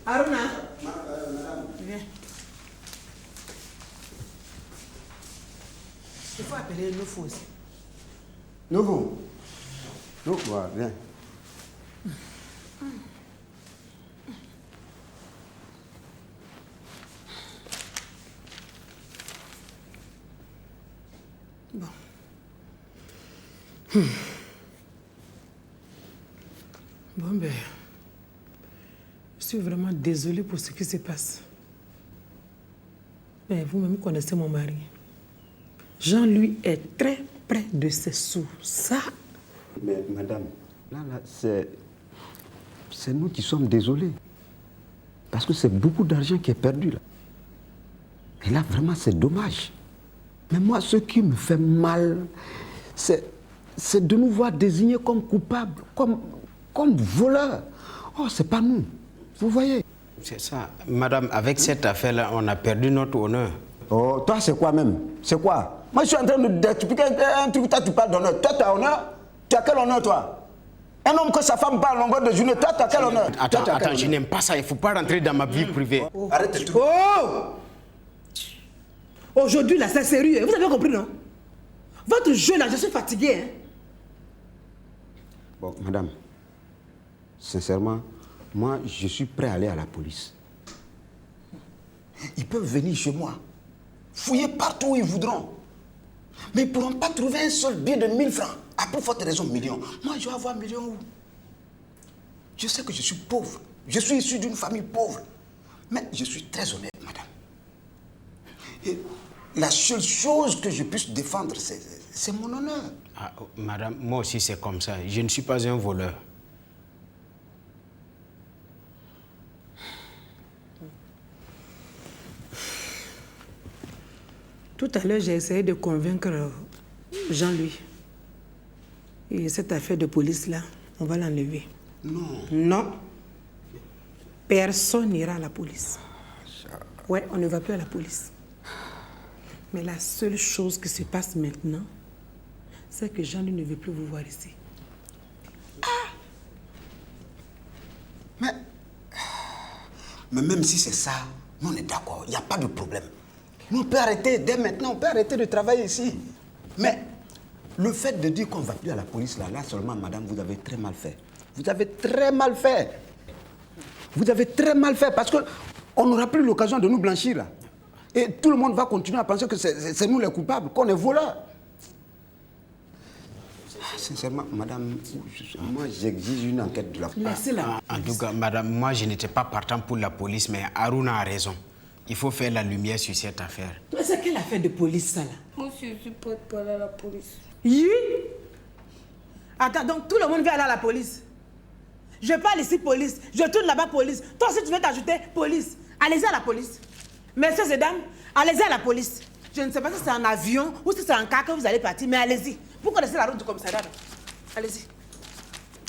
Aruna, viens. Il faut appeler Nouveau aussi. Nouveau? Nouveau, viens. Bon. Bon, ben, je suis vraiment désolée pour ce qui se passe. Mais vous-même connaissez mon mari. Jean, lui, est très près de ses sous. Ça. Mais madame, là, c'est nous qui sommes désolés. Parce que c'est beaucoup d'argent qui est perdu, là. Et là, vraiment, c'est dommage. Mais moi, ce qui me fait mal, c'est de nous voir désignés comme coupables, comme voleurs. Oh, c'est pas nous. Vous voyez? C'est ça. Madame, avec cette affaire-là, on a perdu notre honneur. Oh, toi, c'est quoi même? C'est quoi? Moi, je suis en train d'expliquer un truc, toi, tu parles d'honneur. Toi, tu as honneur? Tu as quel honneur, toi? Un homme que sa femme parle en longueur de journée, toi, tu as quel honneur? Attends, je n'aime pas ça. Il ne faut pas rentrer dans ma vie privée. Oh. Arrête tout. Oh! Aujourd'hui, là, c'est sérieux. Vous avez compris, non? Votre jeu, là, je suis fatiguée. Hein? Bon, madame, sincèrement, moi, je suis prêt à aller à la police. Ils peuvent venir chez moi, fouiller partout où ils voudront. Mais ils ne pourront pas trouver un seul billet de 1000 francs. À plus forte raison, millions. Moi, je vais avoir millions où? Je sais que je suis pauvre. Je suis issu d'une famille pauvre. Mais je suis très honnête, madame. Et la seule chose que je puisse défendre, c'est mon honneur. Ah, madame, moi aussi, c'est comme ça. Je ne suis pas un voleur. Tout à l'heure, j'ai essayé de convaincre Jean-Louis. Et cette affaire de police-là, on va l'enlever. Non. Non. Personne n'ira à la police. Ouais, on ne va plus à la police. Mais la seule chose qui se passe maintenant, c'est que Jean-Louis ne veut plus vous voir ici. Mais même si c'est ça, nous on est d'accord, il n'y a pas de problème. Nous on peut arrêter, dès maintenant, on peut arrêter de travailler ici. Mais le fait de dire qu'on ne va plus à la police, là seulement, madame, vous avez très mal fait. Vous avez très mal fait. Vous avez très mal fait parce qu'on n'aura plus l'occasion de nous blanchir, là. Et tout le monde va continuer à penser que c'est nous les coupables, qu'on est voleurs. Sincèrement, madame, moi j'exige une enquête de la police. Laissez-la. En tout cas, madame, moi je n'étais pas partant pour la police, mais Aruna a raison. Il faut faire la lumière sur cette affaire. Mais c'est quelle affaire de police, ça, là? Moi aussi, je suis prête pour aller à la police. Oui? Attends, donc tout le monde veut aller à la police? Je parle ici police, je tourne là-bas police. Toi aussi, tu veux t'ajouter police. Allez-y à la police. Messieurs et dames, allez-y à la police. Je ne sais pas si c'est en avion ou si c'est en car que vous allez partir, mais allez-y. Vous connaissez la route du commissariat. Allez-y.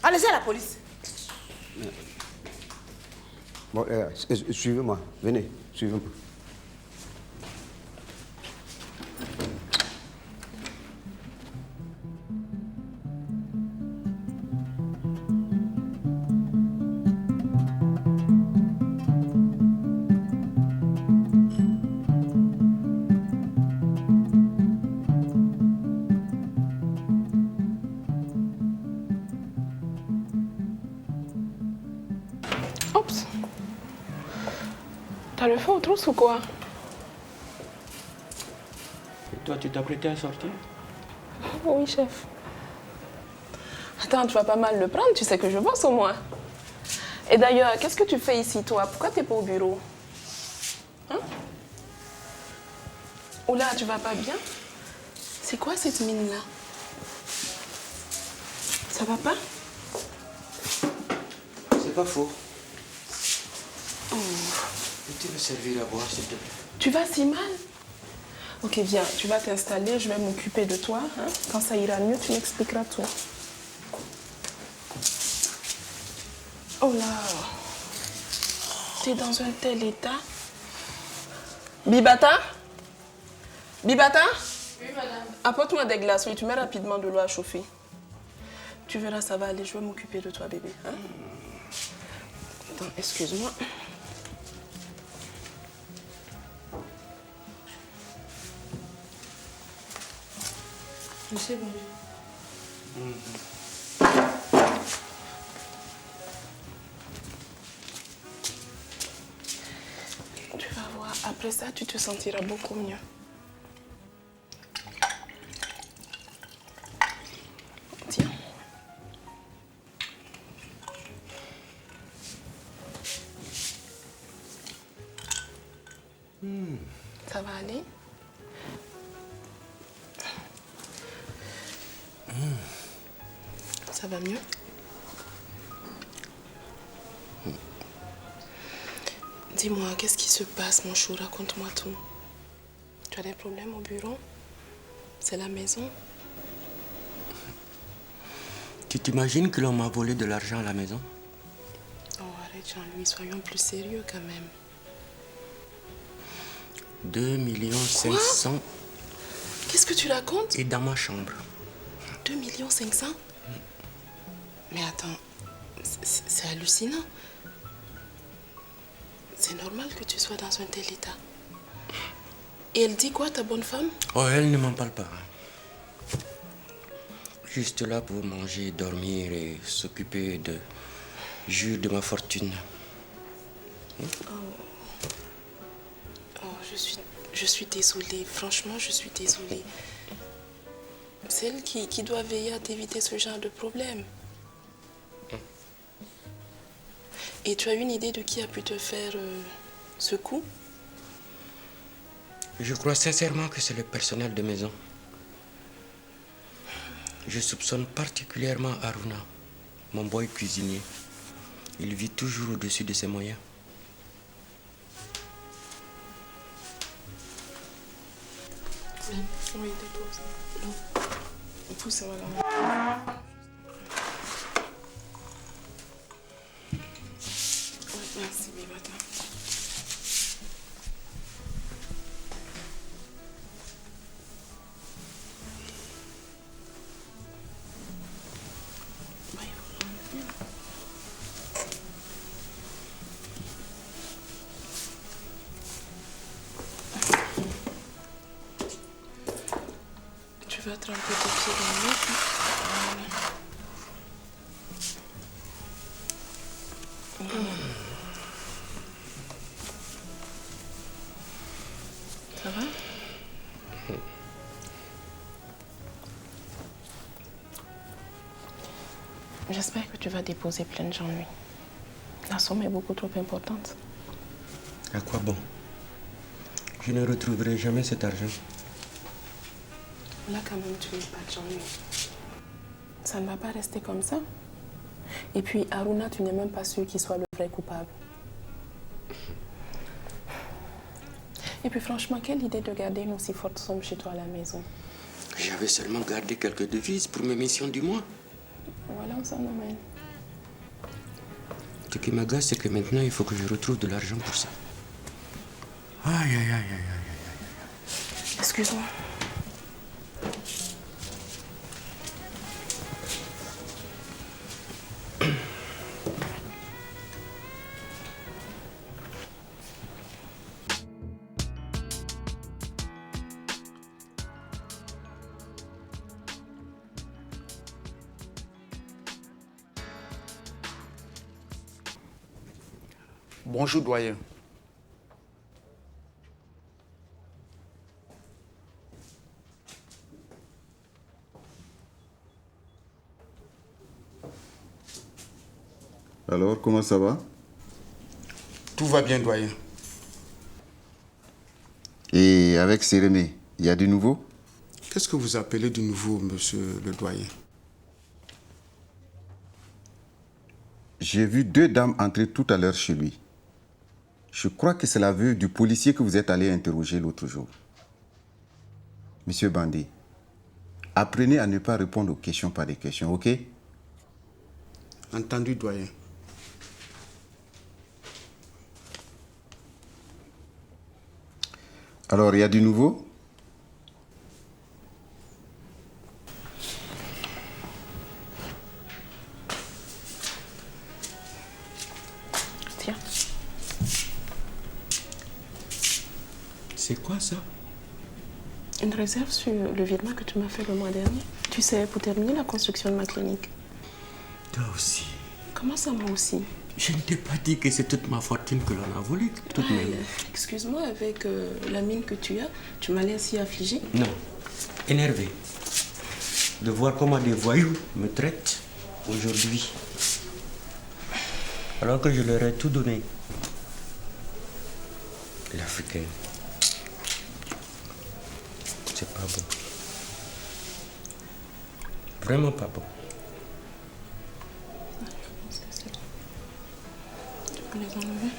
Allez-y à la police. Bon, suivez-moi, venez, suivez-moi. Oups. T'as le feu aux trousses ou quoi? Et toi, tu t'apprêtais à sortir? Oui, chef. Attends, tu vas pas mal le prendre, tu sais que je bosse au moins. Et d'ailleurs, qu'est-ce que tu fais ici, toi? Pourquoi t'es pas au bureau? Hein? Oula, tu vas pas bien? C'est quoi cette mine-là? Ça va pas? C'est pas faux. Oh. Peux-tu me servir à boire, s'il te plaît? Tu vas si mal? Ok, viens, tu vas t'installer, je vais m'occuper de toi. Hein? Quand ça ira mieux, tu m'expliqueras tout. Oh là, t'es dans un tel état. Bibata? Bibata? Oui, madame. Apporte-moi des glaçons et tu mets rapidement de l'eau à chauffer. Tu verras, ça va aller, je vais m'occuper de toi, bébé. Hein? Attends, excuse-moi. Monsieur, bonjour. Tu vas voir, après ça, tu te sentiras beaucoup mieux. Tiens. Ça va aller? Ça va mieux? Dis-moi, qu'est-ce qui se passe, mon chou? Raconte-moi tout. Tu as des problèmes au bureau? C'est la maison? Tu t'imagines que l'on m'a volé de l'argent à la maison? Oh, arrête, Jean-Louis, soyons plus sérieux quand même. 2 500 000 Qu'est-ce que tu racontes? et dans ma chambre. 2 500 000? Mais attends, c'est hallucinant. C'est normal que tu sois dans un tel état. Et elle dit quoi, ta bonne femme? Oh, elle ne m'en parle pas. Juste là pour manger, dormir et s'occuper de jus de ma fortune. Oh, je suis désolée. Franchement, je suis désolée. C'est elle qui doit veiller à t'éviter ce genre de problème. Et tu as une idée de qui a pu te faire ce coup? Je crois sincèrement que c'est le personnel de maison. Je soupçonne particulièrement Aruna, mon boy cuisinier. Il vit toujours au-dessus de ses moyens. Oui, dépose. Non. Pousse-moi là. Merci, Bébata. Tu vas tremper tes pieds dans l'eau. Ça va? J'espère que tu vas déposer plainte, Jean-Louis. La somme est beaucoup trop importante. À quoi bon? Je ne retrouverai jamais cet argent. Là, quand même, tu n'es pas Jean-Louis. Ça ne va pas rester comme ça. Et puis, Aruna, tu n'es même pas sûr qu'il soit le vrai coupable. Et puis, franchement, quelle idée de garder une aussi forte somme chez toi à la maison? J'avais seulement gardé quelques devises pour mes missions du mois. Voilà où ça nous mène. Ce qui m'agace, c'est que maintenant, il faut que je retrouve de l'argent pour ça. Aïe, aïe, aïe, aïe, aïe, aïe. Excuse-moi. Bonjour, doyen. Alors, comment ça va? Tout va bien, doyen. Et avec Séréné, il y a du nouveau? Qu'est-ce que vous appelez du nouveau, monsieur le doyen? J'ai vu 2 dames entrer tout à l'heure chez lui. Je crois que c'est l'aveu du policier que vous êtes allé interroger l'autre jour. Monsieur Bandé, apprenez à ne pas répondre aux questions par des questions, ok? Entendu, doyen. Alors, il y a du nouveau? Tiens. C'est quoi ça? une réserve sur le virement que tu m'as fait le mois dernier. Tu sais, pour terminer la construction de ma clinique. Toi aussi. Comment ça, moi aussi? Je ne t'ai pas dit que c'est toute ma fortune que l'on a volée, toute même. Excuse-moi, avec la mine que tu as, tu m'as l'air si affligée. Non, énervé. De voir comment des voyous me traitent aujourd'hui. Alors que je leur ai tout donné. L'Africain. C'est pas bon. Vraiment pas bon. Je pense que c'est bon. Tu peux les enlever.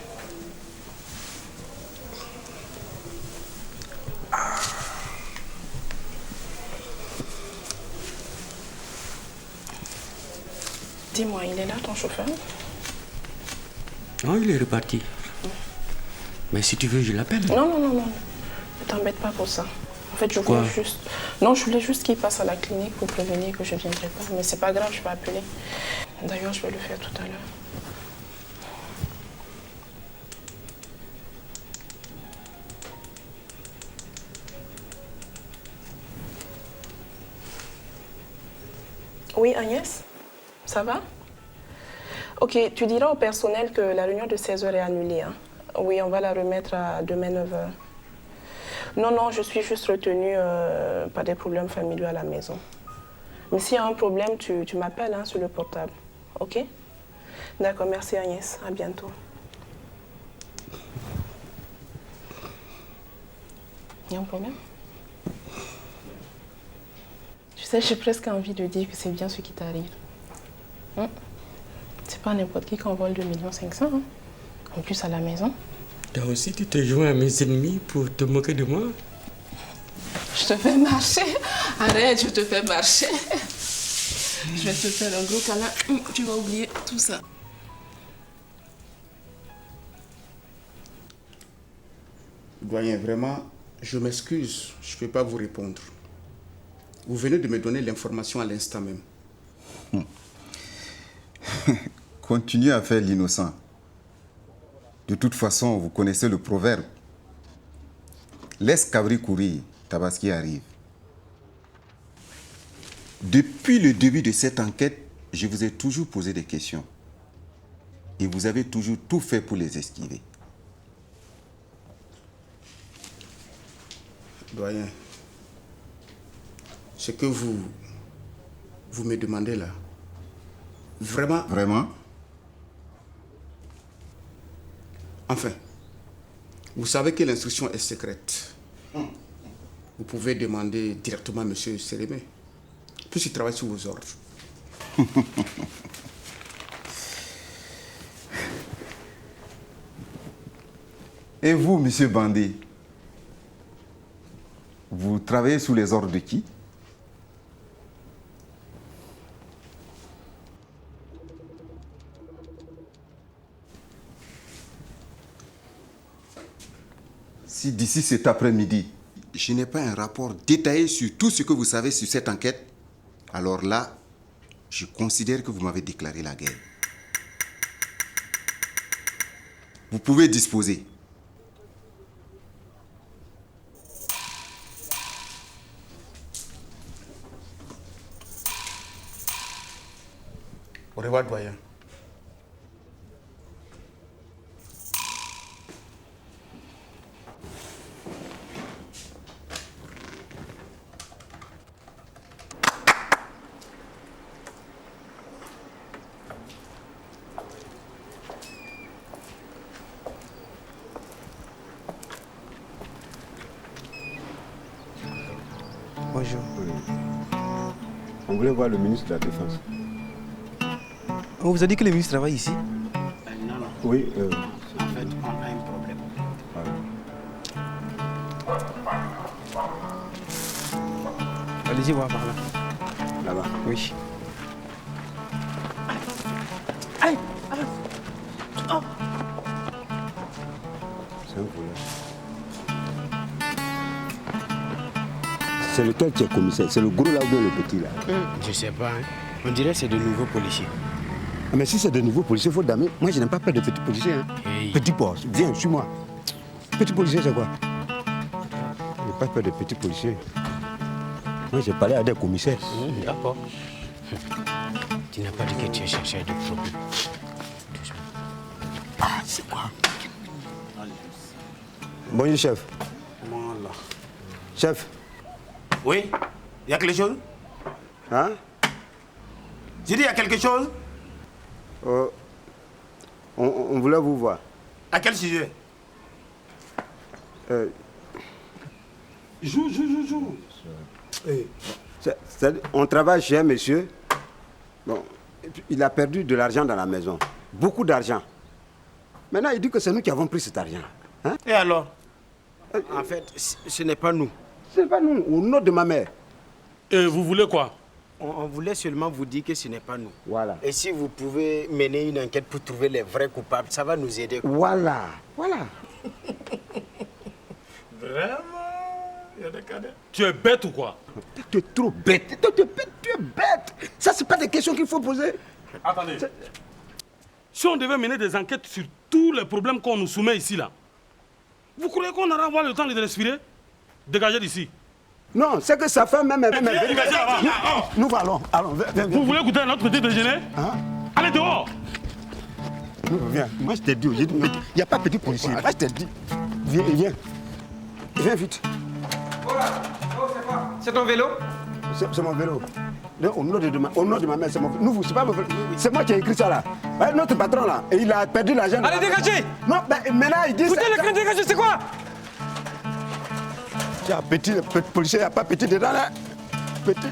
Dis-moi, il est là ton chauffeur? Non, il est reparti. Mais si tu veux, je l'appelle. Non. Ne t'embête pas pour ça. En fait, je voulais juste... Non, je voulais juste qu'il passe à la clinique pour prévenir que je ne viendrai pas. Mais c'est pas grave, je vais appeler. D'ailleurs, je vais le faire tout à l'heure. Oui, Agnès? Ça va? Ok, tu diras au personnel que la réunion de 16h est annulée. Hein? Oui, on va la remettre à demain 9h. Non, je suis juste retenue par des problèmes familiaux à la maison. Mais s'il y a un problème, tu m'appelles hein, sur le portable. Ok? D'accord, merci Agnès. À bientôt. Il y a un problème? Tu sais, j'ai presque envie de dire que c'est bien ce qui t'arrive. Hein? C'est pas n'importe qui qu'on vole 2,5 millions. Hein? En plus, à la maison. Toi aussi, tu te joins à mes ennemis pour te moquer de moi? Je te fais marcher. Arrête, je te fais marcher. Je vais te faire un gros câlin. Tu vas oublier tout ça. Doyen, vraiment, je m'excuse, je ne peux pas vous répondre. Vous venez de me donner l'information à l'instant même. Continuez à faire l'innocent. De toute façon, vous connaissez le proverbe. Laisse cabri courir, Tabaski arrive. Depuis le début de cette enquête, je vous ai toujours posé des questions. Et vous avez toujours tout fait pour les esquiver. Doyen, ce que vous me demandez là, vraiment... Vraiment? Enfin, vous savez que l'instruction est secrète. Vous pouvez demander directement à M. Sérémé, puisqu'il travaille sous vos ordres. Et vous, monsieur Bandé, vous travaillez sous les ordres de qui? Si d'ici cet après-midi, je n'ai pas un rapport détaillé sur tout ce que vous savez sur cette enquête, alors là, je considère que vous m'avez déclaré la guerre. Vous pouvez disposer. Au revoir, doyen. Bonjour. On voulait voir le ministre de la Défense. On vous a dit que le ministre travaille ici? Non. Oui. En fait, on a un problème. Allez-y voir par là. Là-bas? Oui. Aïe! Oh! C'est un voleur. C'est lequel qui est commissaire? C'est le gros là ou bien le petit là? Je sais pas, hein. On dirait que c'est de nouveaux policiers. Ah, mais si c'est de nouveaux policiers, il faut damer. Moi, je n'aime pas peur de petits policiers. Hein. Hey. Petit boss, viens, suis-moi. Petit policier, c'est quoi? Il n'est pas peur des petits policiers. Moi, j'ai parlé à des commissaires. D'accord. Tu n'as pas dit que tu es chercheur de problème. Ah, c'est quoi? Bonjour, chef. Voilà. Chef. Oui? Il y a quelque chose? Hein? J'ai dit, il y a quelque chose? On voulait vous voir. À quel sujet? Joue. On travaille chez un monsieur. Bon, il a perdu de l'argent dans la maison. Beaucoup d'argent. Maintenant, il dit que c'est nous qui avons pris cet argent. Hein? Et alors? En fait, ce n'est pas nous. Ce n'est pas nous, au nom de ma mère. Et vous voulez quoi? On voulait seulement vous dire que ce n'est pas nous. Voilà. Et si vous pouvez mener une enquête pour trouver les vrais coupables, ça va nous aider. Voilà. Vraiment? Il y a des cadets. Tu es bête ou quoi? Tu es trop bête. Tu es bête. Ça, c'est pas des questions qu'il faut poser. Attendez. Si on devait mener des enquêtes sur tous les problèmes qu'on nous soumet ici, là, vous croyez qu'on aura avoir le temps de respirer? Dégagez d'ici. Non, c'est que sa femme même... Nous allons. Viens. Vous voulez goûter notre petit déjeuner? Hein? Allez dehors! Viens. Moi, je t'ai dit, il n'y a pas petit policier. Moi, je t'ai dit. Viens. Viens vite. C'est ton vélo? C'est mon vélo. Au nom de ma mère, c'est mon vélo. C'est pas mon vélo. C'est moi qui ai écrit ça là. Notre patron là, il a perdu l'argent. Allez, dégagez! Non, maintenant il dit... Foutez le cran, dégagez, c'est quoi? Il y a petit policier, il n'y a pas petit dedans là. Petit.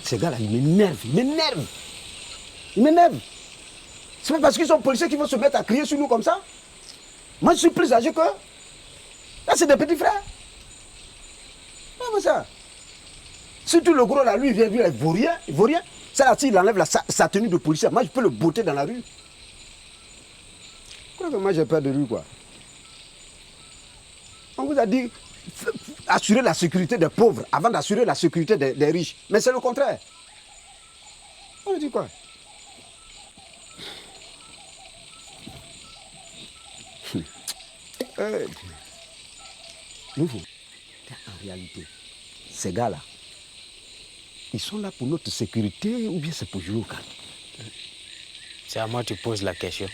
Ces gars-là, ils m'énervent. C'est pas parce qu'ils sont policiers qu'ils vont se mettre à crier sur nous comme ça. Moi, je suis plus âgé qu'eux. Là, c'est des petits frères. Comment ça? Surtout le gros là, lui, il vaut rien. Ça là, s'il enlève sa tenue de policier, moi, je peux le botter dans la rue. Pourquoi que moi, j'ai peur de lui, quoi? On vous a dit assurer la sécurité des pauvres avant d'assurer la sécurité des riches. Mais c'est le contraire. On dit quoi? En réalité, ces gars-là, ils sont là pour notre sécurité ou bien c'est pour jouer au calme? C'est à moi que tu poses la question.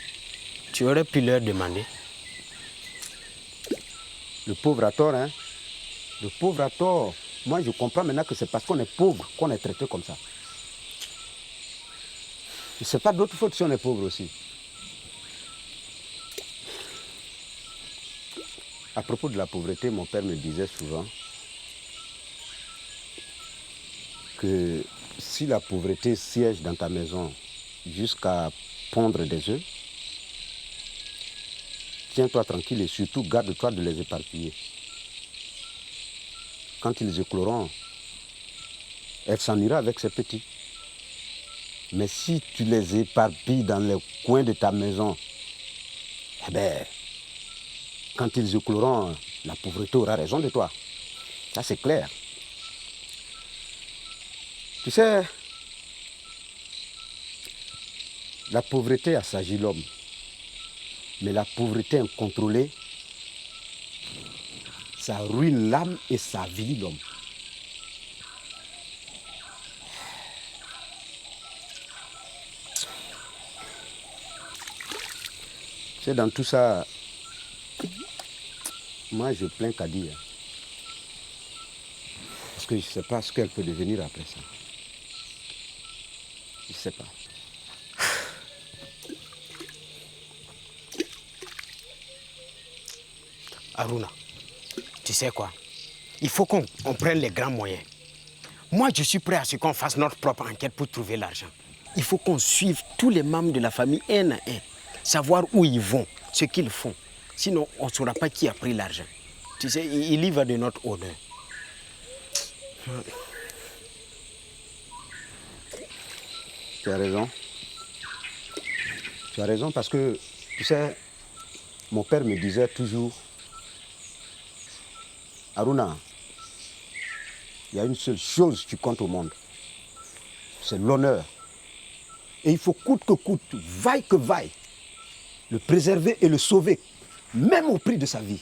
Tu aurais pu leur demander. Le pauvre a tort, hein? Le pauvre a tort. Moi, je comprends maintenant que c'est parce qu'on est pauvre qu'on est traité comme ça. C'est pas d'autre faute si on est pauvre aussi. À propos de la pauvreté, mon père me disait souvent que si la pauvreté siège dans ta maison jusqu'à pondre des œufs, tiens-toi tranquille et surtout garde-toi de les éparpiller. Quand ils écloront, elle s'en ira avec ses petits. Mais si tu les éparpilles dans les coins de ta maison, eh bien, quand ils écloront, la pauvreté aura raison de toi. Ça, c'est clair. Tu sais, la pauvreté assagit l'homme. Mais la pauvreté incontrôlée, ça ruine l'âme et ça avilit l'homme. C'est dans tout ça, moi je plains Kadi. Parce que je ne sais pas ce qu'elle peut devenir après ça. Je ne sais pas. Aruna, tu sais quoi? Il faut qu'on prenne les grands moyens. Moi, je suis prêt à ce qu'on fasse notre propre enquête pour trouver l'argent. Il faut qu'on suive tous les membres de la famille un à un. Savoir où ils vont, ce qu'ils font. Sinon, on ne saura pas qui a pris l'argent. Tu sais, il y va de notre honneur. Tu as raison. Tu as raison parce que, tu sais, mon père me disait toujours Aruna, il y a une seule chose qui compte au monde. C'est l'honneur. Et il faut coûte que coûte, vaille que vaille, le préserver et le sauver, même au prix de sa vie.